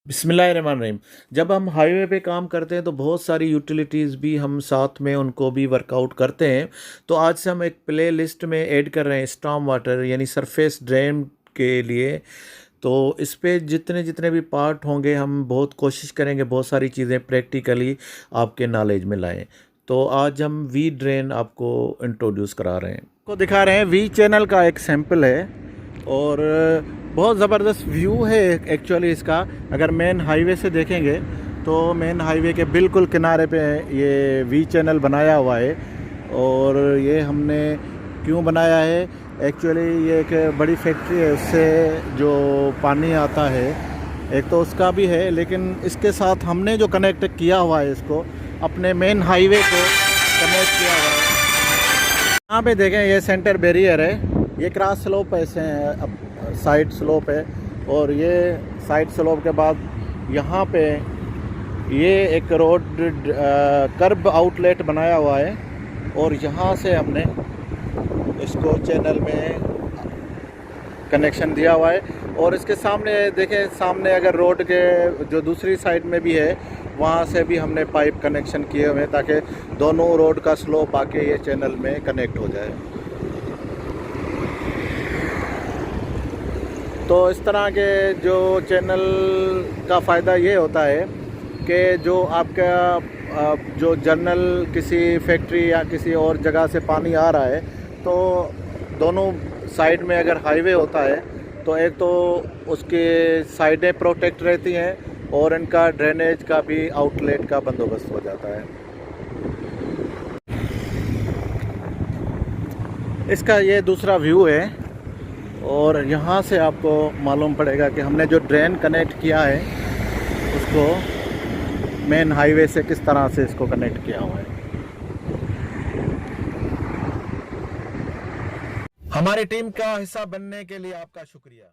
बिस्मिल्लाहिर्रहमानिर्रहीम। जब हम हाईवे पे काम करते हैं तो बहुत सारी यूटिलिटीज़ भी हम साथ में उनको भी वर्कआउट करते हैं। तो आज से हम एक प्ले लिस्ट में ऐड कर रहे हैं स्टॉर्म वाटर यानी सरफेस ड्रेन के लिए। तो इस पे जितने जितने भी पार्ट होंगे हम बहुत कोशिश करेंगे बहुत सारी चीज़ें प्रैक्टिकली आपके नॉलेज में लाएं। तो आज हम वी ड्रेन आपको इंट्रोड्यूस करा रहे हैं, को दिखा रहे हैं। वी चैनल का एक सैंपल है और बहुत ज़बरदस्त व्यू है एक्चुअली इसका। अगर मेन हाईवे से देखेंगे तो मेन हाईवे के बिल्कुल किनारे पे ये वी चैनल बनाया हुआ है। और ये हमने क्यों बनाया है, एक्चुअली ये एक बड़ी फैक्ट्री है, उससे जो पानी आता है एक तो उसका भी है, लेकिन इसके साथ हमने जो कनेक्ट किया हुआ है इसको अपने मेन हाईवे को कनेक्ट किया हुआ है। यहाँ पे देखें ये सेंटर बैरियर है, ये क्रॉस स्लोप ऐसे हैं, अब साइड स्लोप है और ये साइड स्लोप के बाद यहाँ पे ये एक रोड कर्ब आउटलेट बनाया हुआ है और यहाँ से हमने इसको चैनल में कनेक्शन दिया हुआ है। और इसके सामने देखें, सामने अगर रोड के जो दूसरी साइड में भी है वहाँ से भी हमने पाइप कनेक्शन किए हुए हैं ताकि दोनों रोड का स्लोप आके ये चैनल में कनेक्ट हो जाए। तो इस तरह के जो चैनल का फ़ायदा ये होता है कि जो आपका जो जनरल किसी फैक्ट्री या किसी और जगह से पानी आ रहा है तो दोनों साइड में अगर हाईवे होता है तो एक तो उसके साइडें प्रोटेक्ट रहती हैं और इनका ड्रेनेज का भी आउटलेट का बंदोबस्त हो जाता है। इसका ये दूसरा व्यू है और यहाँ से आपको मालूम पड़ेगा कि हमने जो ड्रेन कनेक्ट किया है उसको मेन हाईवे से किस तरह से इसको कनेक्ट किया हुआ है। हमारी टीम का हिस्सा बनने के लिए आपका शुक्रिया।